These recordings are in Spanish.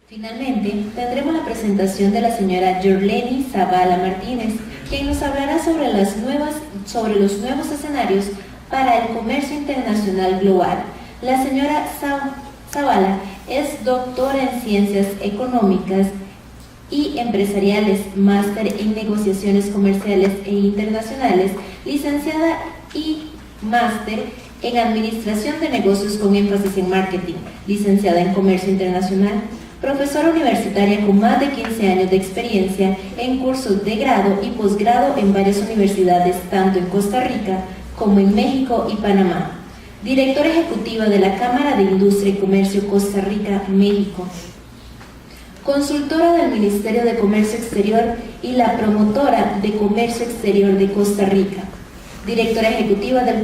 Finalmente, tendremos la presentación de la señora Yorleni Zavala Martínez, quien nos hablará sobre los nuevos escenarios para el comercio internacional global. La señora Zavala es doctora en Ciencias Económicas y Empresariales, máster en Negociaciones Comerciales e Internacionales, licenciada y máster en Administración de Negocios con énfasis en Marketing, licenciada en Comercio Internacional, profesora universitaria con más de 15 años de experiencia en cursos de grado y posgrado en varias universidades, tanto en Costa Rica como en México y Panamá. Directora ejecutiva de la Cámara de Industria y Comercio Costa Rica-México. Consultora del Ministerio de Comercio Exterior y la promotora de Comercio Exterior de Costa Rica. Directora ejecutiva del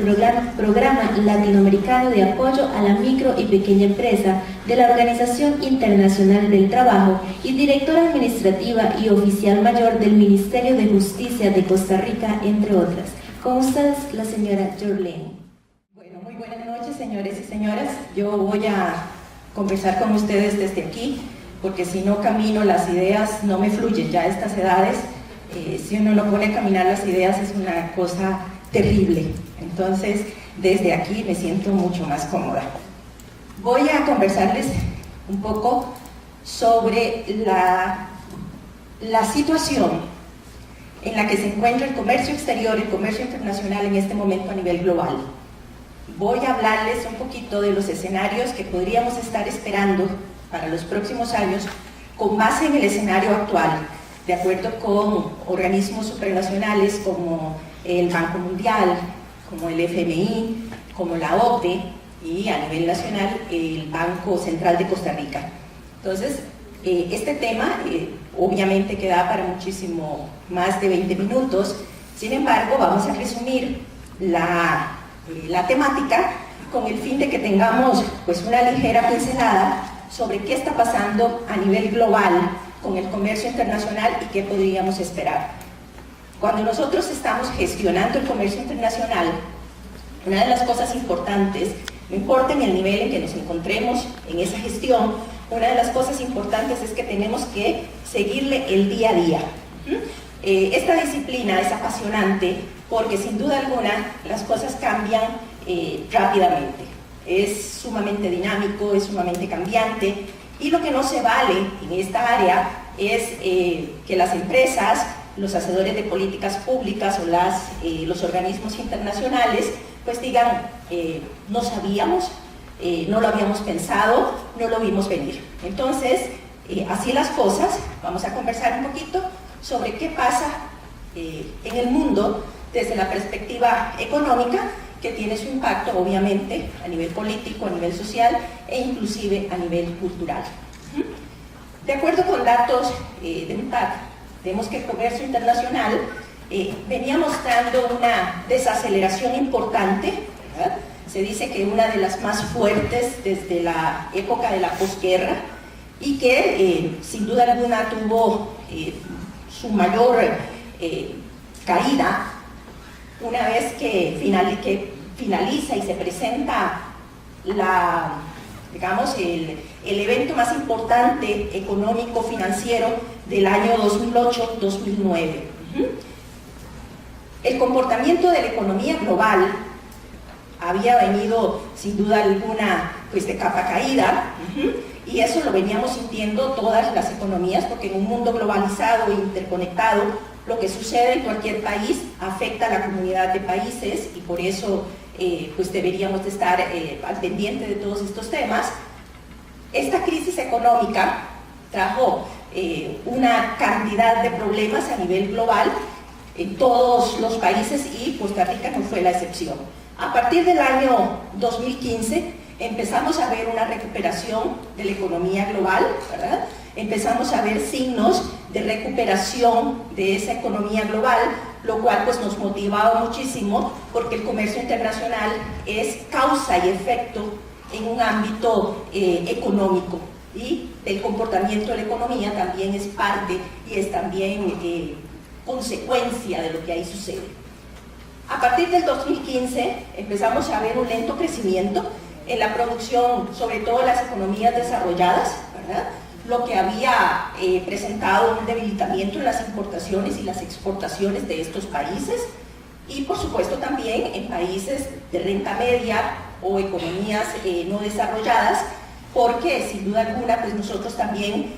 Programa Latinoamericano de Apoyo a la Micro y Pequeña Empresa de la Organización Internacional del Trabajo y directora administrativa y oficial mayor del Ministerio de Justicia de Costa Rica, entre otras. Con ustedes, la señora Yorleni. Bueno, muy buenas noches, señores y señoras. Yo voy a conversar con ustedes desde aquí, porque si no camino las ideas no me fluyen. Ya a estas edades, si uno no pone a caminar las ideas es una cosa terrible. Entonces, desde aquí me siento mucho más cómoda. Voy a conversarles un poco sobre la situación en la que se encuentra el comercio exterior y el comercio internacional en este momento a nivel global. Voy a hablarles un poquito de los escenarios que podríamos estar esperando para los próximos años con base en el escenario actual, de acuerdo con organismos supranacionales como el Banco Mundial, como el FMI, como la OCDE y a nivel nacional el Banco Central de Costa Rica. Entonces, este tema obviamente queda para muchísimo más de 20 minutos, sin embargo vamos a resumir la temática con el fin de que tengamos pues una ligera pincelada sobre qué está pasando a nivel global con el comercio internacional y qué podríamos esperar. Cuando nosotros estamos gestionando el comercio internacional, una de las cosas importantes, no importa en el nivel en que nos encontremos en esa gestión, una de las cosas importantes es que tenemos que seguirle el día a día. Esta disciplina es apasionante porque sin duda alguna las cosas cambian rápidamente. Es sumamente dinámico, es sumamente cambiante y lo que no se vale en esta área es que las empresas, los hacedores de políticas públicas o los organismos internacionales pues digan no sabíamos, no lo habíamos pensado, no lo vimos venir. Entonces, así las cosas, vamos a conversar un poquito sobre qué pasa en el mundo desde la perspectiva económica, que tiene su impacto obviamente a nivel político, a nivel social e inclusive a nivel cultural. De acuerdo con datos de UNTAD, vemos que el comercio internacional venía mostrando una desaceleración importante, ¿verdad? Se dice que una de las más fuertes desde la época de la posguerra y que sin duda alguna tuvo su mayor caída una vez que finaliza y se presenta el evento más importante económico-financiero del año 2008-2009. El comportamiento de la economía global había venido sin duda alguna pues de capa caída, y eso lo veníamos sintiendo todas las economías, porque en un mundo globalizado e interconectado lo que sucede en cualquier país afecta a la comunidad de países y por eso pues deberíamos de estar al pendiente de todos estos temas. Esta crisis económica trajo una cantidad de problemas a nivel global en todos los países y Costa Rica no fue la excepción. A partir del año 2015 empezamos a ver una recuperación de la economía global, ¿verdad? Empezamos a ver signos de recuperación de esa economía global, lo cual pues nos motivaba muchísimo porque el comercio internacional es causa y efecto en un ámbito económico, y el comportamiento de la economía también es parte y es también consecuencia de lo que ahí sucede. A partir del 2015 empezamos a ver un lento crecimiento en la producción, sobre todo en las economías desarrolladas, ¿verdad? lo que había presentado un debilitamiento en las importaciones y las exportaciones de estos países, y por supuesto también en países de renta media o economías no desarrolladas, porque sin duda alguna pues nosotros también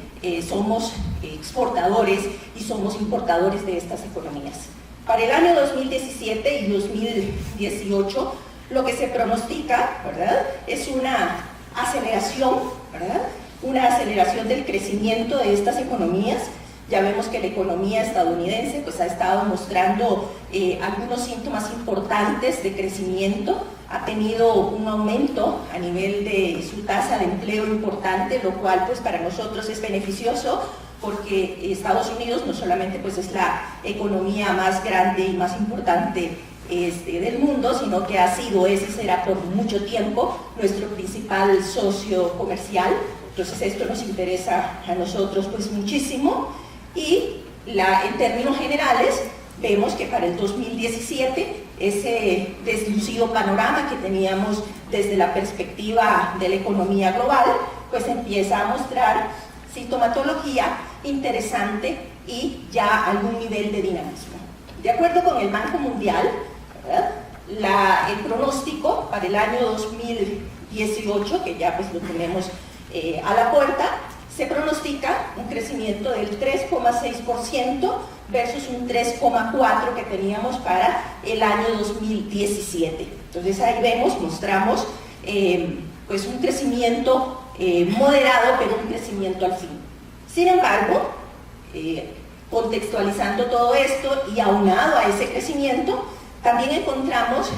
somos exportadores y somos importadores de estas economías. Para el año 2017 y 2018 lo que se pronostica, ¿verdad?, es una aceleración, ¿verdad?, una aceleración del crecimiento de estas economías. Ya vemos que la economía estadounidense pues, ha estado mostrando algunos síntomas importantes de crecimiento, ha tenido un aumento a nivel de su tasa de empleo importante, lo cual pues, para nosotros es beneficioso, porque Estados Unidos no solamente pues, es la economía más grande y más importante del mundo, sino que ha sido, es y será por mucho tiempo nuestro principal socio comercial. Entonces esto nos interesa a nosotros pues muchísimo, y en términos generales vemos que para el 2017 ese deslucido panorama que teníamos desde la perspectiva de la economía global pues empieza a mostrar sintomatología interesante y ya algún nivel de dinamismo. De acuerdo con el Banco Mundial, ¿verdad?, el pronóstico para el año 2018, que ya pues lo tenemos a la puerta, se pronostica un crecimiento del 3,6% versus un 3,4% que teníamos para el año 2017. Entonces ahí vemos, mostramos pues un crecimiento moderado, pero un crecimiento al fin. Sin embargo, contextualizando todo esto y aunado a ese crecimiento, también encontramos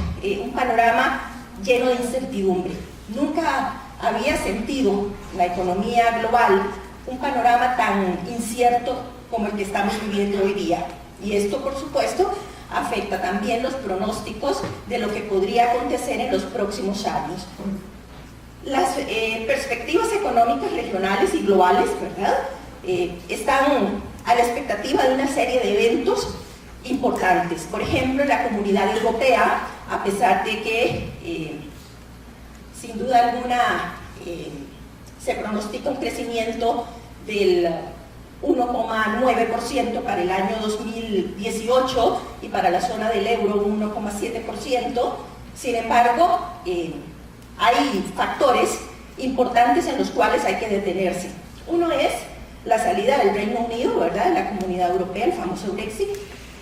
un panorama lleno de incertidumbre. Nunca había sentido la economía global un panorama tan incierto como el que estamos viviendo hoy día. Y esto, por supuesto, afecta también los pronósticos de lo que podría acontecer en los próximos años. Las perspectivas económicas regionales y globales, ¿verdad?, están a la expectativa de una serie de eventos importantes. Por ejemplo, la Comunidad Europea, a pesar de que sin duda alguna se pronostica un crecimiento del 1,9% para el año 2018 y para la zona del euro un 1,7%, sin embargo, hay factores importantes en los cuales hay que detenerse. Uno es la salida del Reino Unido, ¿verdad?, de la Comunidad Europea, el famoso Brexit.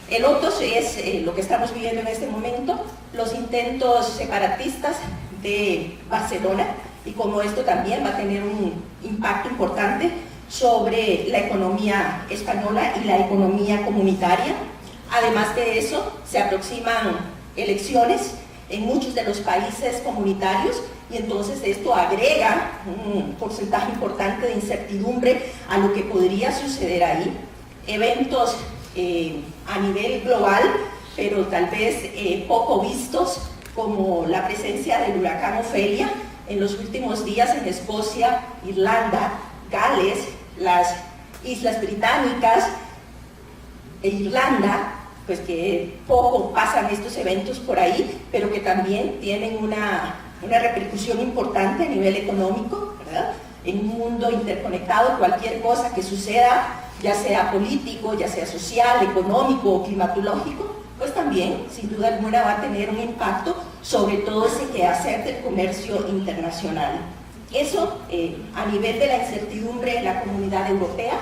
El otro es lo que estamos viviendo en este momento, los intentos separatistas de Barcelona, y como esto también va a tener un impacto importante sobre la economía española y la economía comunitaria. Además de eso, se aproximan elecciones en muchos de los países comunitarios, y entonces esto agrega un porcentaje importante de incertidumbre a lo que podría suceder ahí. Eventos a nivel global, pero tal vez poco vistos, como la presencia del huracán Ofelia en los últimos días en Escocia, Irlanda, Gales, las Islas Británicas e Irlanda, pues que poco pasan estos eventos por ahí, pero que también tienen una repercusión importante a nivel económico, ¿verdad? En un mundo interconectado, cualquier cosa que suceda, ya sea político, ya sea social, económico o climatológico, pues también, sin duda alguna, va a tener un impacto sobre todo ese quehacer del comercio internacional. Eso a nivel de la incertidumbre en la Comunidad Europea.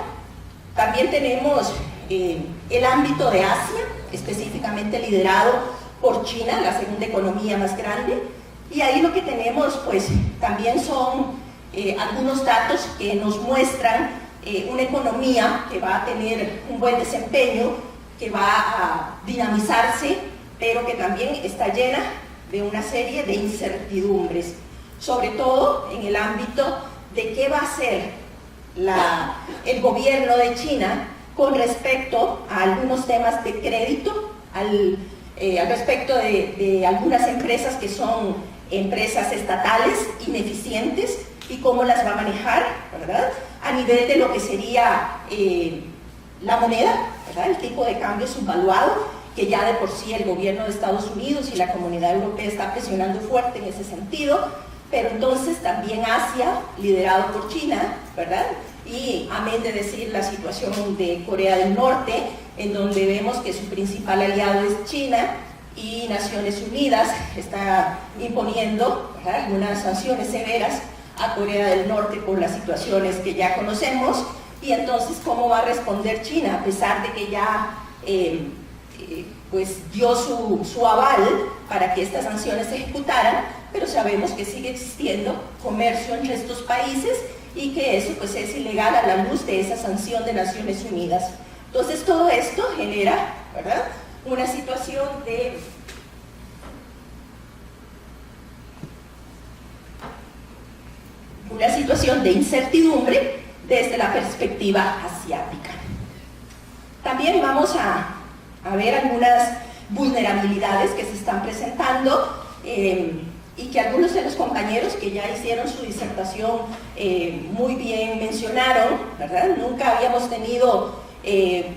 También tenemos el ámbito de Asia, específicamente liderado por China, la segunda economía más grande, y ahí lo que tenemos pues también son algunos datos que nos muestran una economía que va a tener un buen desempeño, que va a dinamizarse, pero que también está llena de una serie de incertidumbres, sobre todo en el ámbito de qué va a hacer el gobierno de China con respecto a algunos temas de crédito, al respecto de algunas empresas que son empresas estatales ineficientes y cómo las va a manejar, ¿verdad?, a nivel de lo que sería la moneda, ¿verdad?, el tipo de cambio subvaluado, que ya de por sí el gobierno de Estados Unidos y la Comunidad Europea está presionando fuerte en ese sentido, pero entonces también Asia, liderado por China, ¿verdad?, y amén de decir la situación de Corea del Norte, en donde vemos que su principal aliado es China, y Naciones Unidas está imponiendo, ¿verdad?, algunas sanciones severas a Corea del Norte por las situaciones que ya conocemos. Y entonces, ¿cómo va a responder China? A pesar de que ya pues dio su aval para que estas sanciones se ejecutaran, pero sabemos que sigue existiendo comercio entre estos países y que eso pues es ilegal a la luz de esa sanción de Naciones Unidas. Entonces todo esto genera, ¿verdad?, una situación de incertidumbre desde la perspectiva asiática. También vamos a ver algunas vulnerabilidades que se están presentando y que algunos de los compañeros que ya hicieron su disertación muy bien mencionaron, ¿verdad? Nunca habíamos tenido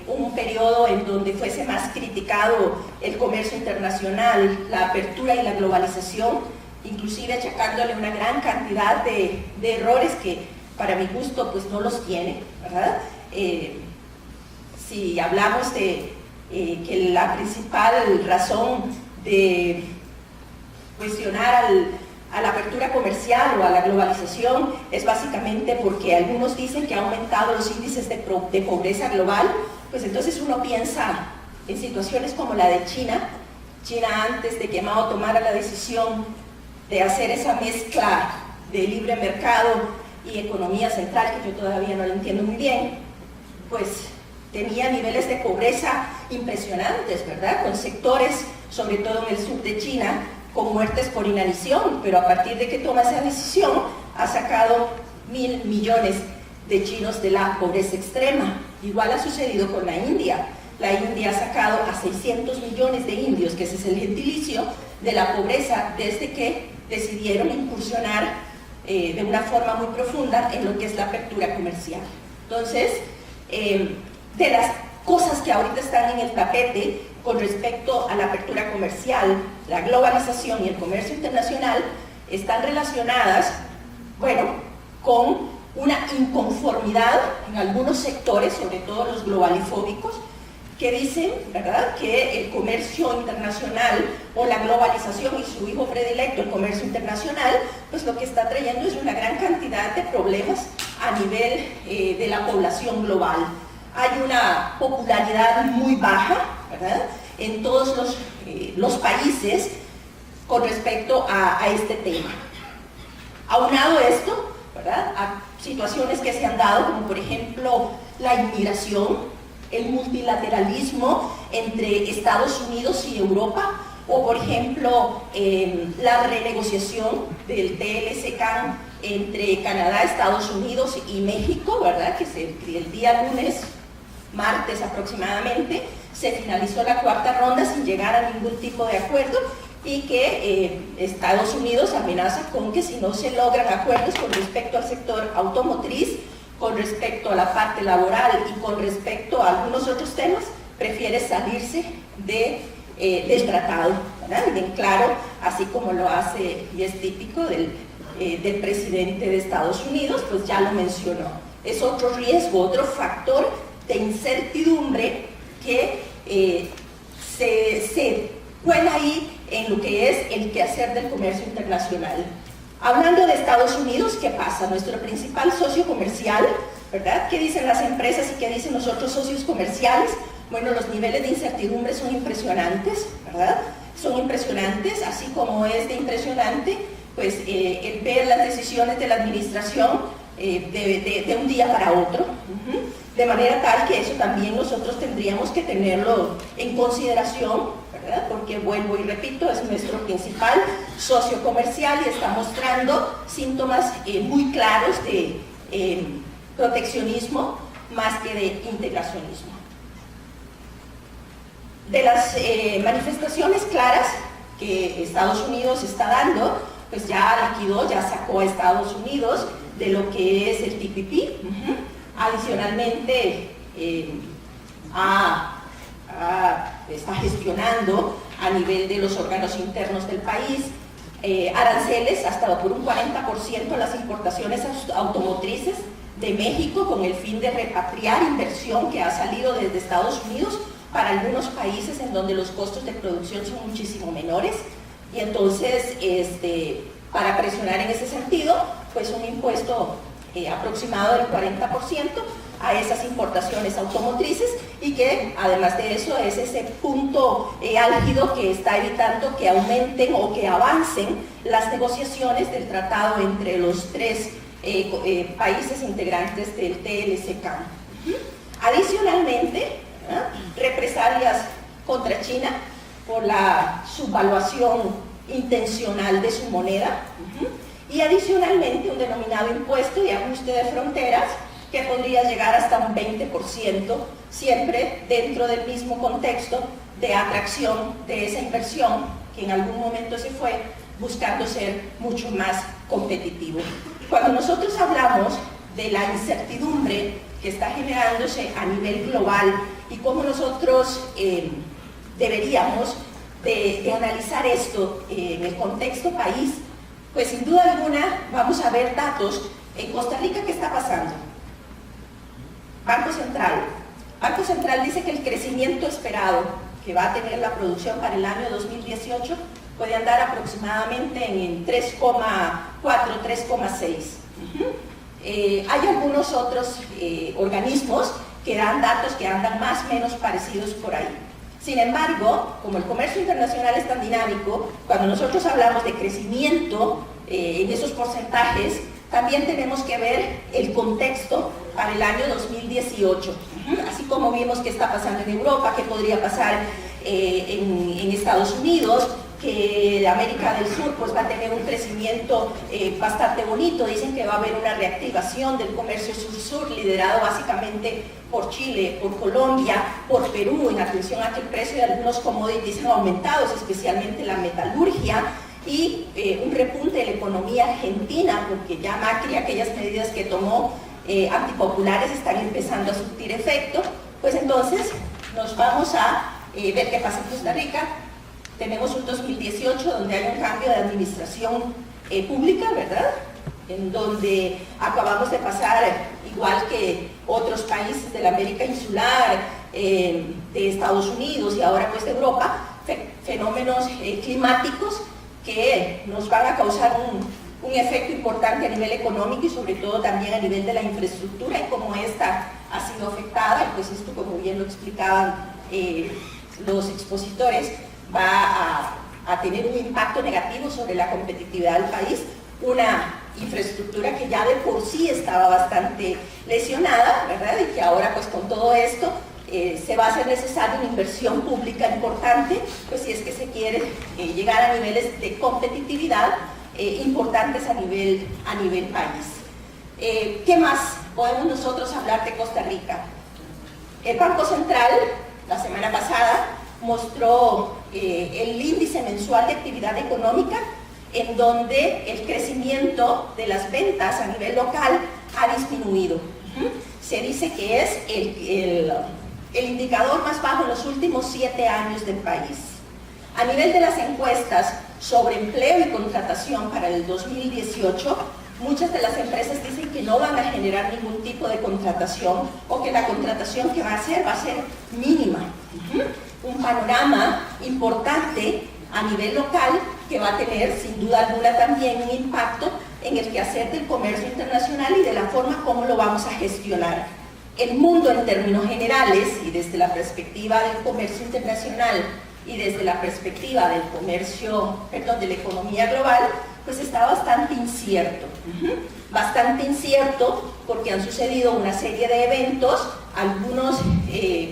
un periodo en donde fuese más criticado el comercio internacional, la apertura y la globalización, inclusive achacándole una gran cantidad de errores que para mi gusto pues no los tiene, ¿verdad? Si hablamos de que la principal razón de cuestionar a la apertura comercial o a la globalización es básicamente porque algunos dicen que ha aumentado los índices de pobreza global, pues entonces uno piensa en situaciones como la de China. China, antes de que Mao tomara la decisión de hacer esa mezcla de libre mercado y economía central, que yo todavía no lo entiendo muy bien, pues tenía niveles de pobreza impresionantes, ¿verdad?, con sectores, sobre todo en el sur de China, con muertes por inanición, pero a partir de que toma esa decisión, ha sacado 1.000 millones de chinos de la pobreza extrema. Igual ha sucedido con la India. La India ha sacado a 600 millones de indios, que ese es el gentilicio, de la pobreza desde que decidieron incursionar de una forma muy profunda en lo que es la apertura comercial. Entonces, de las cosas que ahorita están en el tapete con respecto a la apertura comercial, la globalización y el comercio internacional, están relacionadas, bueno, con una inconformidad en algunos sectores, sobre todo los globalifóbicos, que dicen, ¿verdad?, que el comercio internacional o la globalización y su hijo predilecto, el comercio internacional, pues lo que está trayendo es una gran cantidad de problemas a nivel de la población global. Hay una popularidad muy baja, ¿verdad?, en todos los países con respecto a este tema. Aunado esto, ¿verdad?, a situaciones que se han dado, como por ejemplo la inmigración, el multilateralismo entre Estados Unidos y Europa, o por ejemplo la renegociación del TLC-CAN entre Canadá, Estados Unidos y México, ¿verdad?, que el día lunes, martes aproximadamente, se finalizó la cuarta ronda sin llegar a ningún tipo de acuerdo, y que Estados Unidos amenaza con que si no se logran acuerdos con respecto al sector automotriz, con respecto a la parte laboral y con respecto a algunos otros temas, prefiere salirse del tratado, ¿verdad? Bien claro, así como lo hace y es típico del presidente de Estados Unidos, pues ya lo mencionó. Es otro riesgo, otro factor de incertidumbre que se cuela ahí en lo que es el quehacer del comercio internacional. Hablando de Estados Unidos, ¿qué pasa? Nuestro principal socio comercial, ¿verdad? ¿Qué dicen las empresas y qué dicen los otros socios comerciales? Bueno, los niveles de incertidumbre son impresionantes, ¿verdad? Son impresionantes, así como es de impresionante, pues el ver las decisiones de la administración de un día para otro, de manera tal que eso también nosotros tendríamos que tenerlo en consideración, ¿verdad? Porque vuelvo y repito, es nuestro principal socio comercial y está mostrando síntomas muy claros de proteccionismo más que de integracionismo. De las manifestaciones claras que Estados Unidos está dando, pues ya liquidó, ya sacó a Estados Unidos de lo que es el TPP. Adicionalmente está gestionando a nivel de los órganos internos del país aranceles hasta por un 40% a las importaciones automotrices de México con el fin de repatriar inversión que ha salido desde Estados Unidos para algunos países en donde los costos de producción son muchísimo menores, y entonces para presionar en ese sentido, pues un impuesto aproximado del 40% a esas importaciones automotrices, y que además de eso es ese punto álgido que está evitando que aumenten o que avancen las negociaciones del tratado entre los tres países integrantes del TLC-CAN. Adicionalmente, represalias contra China por la subvaluación intencional de su moneda, y adicionalmente un denominado impuesto de ajuste de fronteras que podría llegar hasta un 20%, siempre dentro del mismo contexto de atracción de esa inversión que en algún momento se fue buscando ser mucho más competitivo. Cuando nosotros hablamos de la incertidumbre que está generándose a nivel global y cómo nosotros deberíamos de analizar esto en el contexto país, pues sin duda alguna vamos a ver datos. En Costa Rica, ¿qué está pasando? Banco Central dice que el crecimiento esperado que va a tener la producción para el año 2018 puede andar aproximadamente en 3,4, 3,6. Hay algunos otros organismos que dan datos que andan más o menos parecidos por ahí. Sin embargo, como el comercio internacional es tan dinámico, cuando nosotros hablamos de crecimiento en esos porcentajes, también tenemos que ver el contexto para el año 2018. Así como vimos qué está pasando en Europa, qué podría pasar en Estados Unidos, que América del Sur pues va a tener un crecimiento bastante bonito. Dicen que va a haber una reactivación del comercio sur-sur, liderado básicamente por Chile, por Colombia, por Perú, en atención a que el precio de algunos commodities han aumentado, especialmente la metalurgia, y un repunte de la economía argentina, porque ya Macri, aquellas medidas que tomó antipopulares, están empezando a surtir efecto. Pues entonces nos vamos a ver qué pasa en Costa Rica. Tenemos un 2018 donde hay un cambio de administración pública, ¿verdad? En donde acabamos de pasar, igual que otros países de la América insular, de Estados Unidos y ahora pues de Europa, fenómenos climáticos que nos van a causar un efecto importante a nivel económico y sobre todo también a nivel de la infraestructura y cómo esta ha sido afectada. Y pues esto, como bien lo explicaban los expositores, va a tener un impacto negativo sobre la competitividad del país, una infraestructura que ya de por sí estaba bastante lesionada, ¿verdad? Y que ahora pues con todo esto se va a hacer necesaria una inversión pública importante, pues si es que se quiere llegar a niveles de competitividad importantes a nivel país. ¿Qué más podemos nosotros hablar de Costa Rica? El Banco Central, la semana pasada, mostró el índice mensual de actividad económica, en donde el crecimiento de las ventas a nivel local ha disminuido. Se dice que es el indicador más bajo en los últimos 7 años del país. A nivel de las encuestas sobre empleo y contratación para el 2018, muchas de las empresas dicen que no van a generar ningún tipo de contratación, o que la contratación que va a ser mínima. Un panorama importante a nivel local que va a tener sin duda alguna también un impacto en el quehacer del comercio internacional y de la forma como lo vamos a gestionar. El mundo en términos generales y desde la perspectiva del comercio internacional y desde la perspectiva del comercio, de la economía global, pues está bastante incierto. Bastante incierto porque han sucedido una serie de eventos, algunos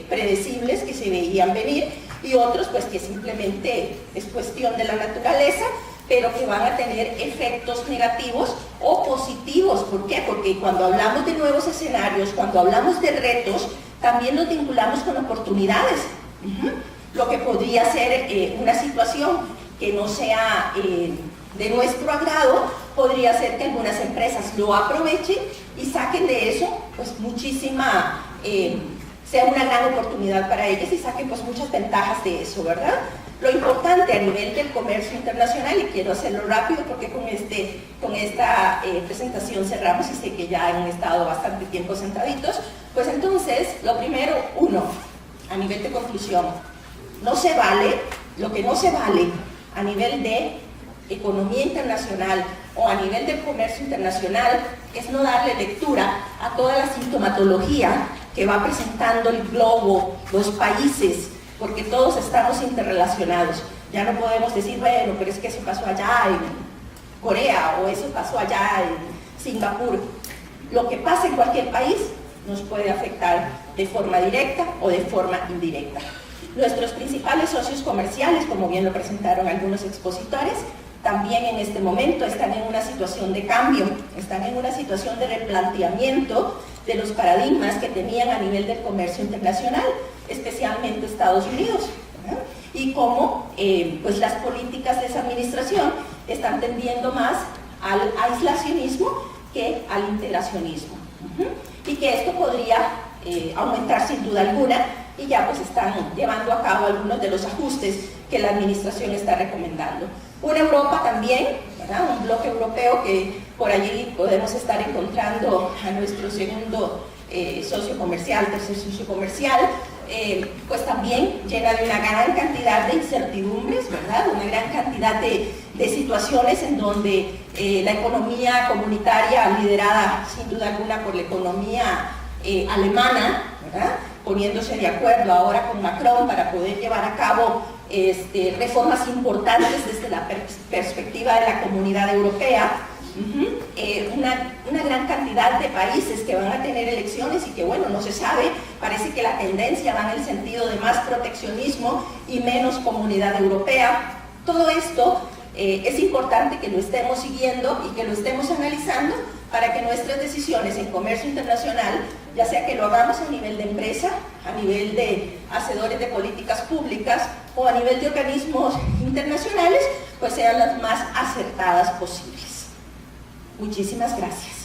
predecibles que se veían venir y otros pues que simplemente es cuestión de la naturaleza, pero que van a tener efectos negativos o positivos. ¿Por qué? Porque cuando hablamos de nuevos escenarios, cuando hablamos de retos, también nos vinculamos con oportunidades. Lo que podría ser una situación que no sea de nuestro agrado, podría ser que algunas empresas lo aprovechen y saquen de eso pues sea una gran oportunidad para ellas y saquen pues muchas ventajas de eso, ¿verdad? Lo importante a nivel del comercio internacional, y quiero hacerlo rápido porque con esta presentación cerramos y sé que ya han estado bastante tiempo sentaditos, pues entonces, lo primero, uno, a nivel de conclusión, no se vale, lo que no se vale a nivel de economía internacional o a nivel del comercio internacional es no darle lectura a toda la sintomatología que va presentando el globo, los países, porque todos estamos interrelacionados. Ya no podemos decir, bueno, pero es que eso pasó allá en Corea o eso pasó allá en Singapur. Lo que pasa en cualquier país nos puede afectar de forma directa o de forma indirecta. Nuestros principales socios comerciales, como bien lo presentaron algunos expositores, también en este momento están en una situación de cambio, están en una situación de replanteamiento de los paradigmas que tenían a nivel del comercio internacional, especialmente Estados Unidos, ¿verdad? Y cómo pues las políticas de esa administración están tendiendo más al aislacionismo que al integracionismo. Y que esto podría aumentar sin duda alguna, y ya pues están llevando a cabo algunos de los ajustes que la administración está recomendando. Una Europa también, ¿verdad? Un bloque europeo que por allí podemos estar encontrando a nuestro segundo socio comercial, tercer socio comercial, pues también llena de una gran cantidad de incertidumbres, ¿verdad? Una gran cantidad de situaciones en donde la economía comunitaria, liderada sin duda alguna por la economía alemana, ¿verdad? Poniéndose de acuerdo ahora con Macron para poder llevar a cabo reformas importantes desde la perspectiva de la comunidad europea, una gran cantidad de países que van a tener elecciones y que bueno, no se sabe, parece que la tendencia va en el sentido de más proteccionismo y menos comunidad europea. Todo esto es importante que lo estemos siguiendo y que lo estemos analizando para que nuestras decisiones en comercio internacional, ya sea que lo hagamos a nivel de empresa, a nivel de hacedores de políticas públicas o a nivel de organismos internacionales, pues sean las más acertadas posibles. Muchísimas gracias.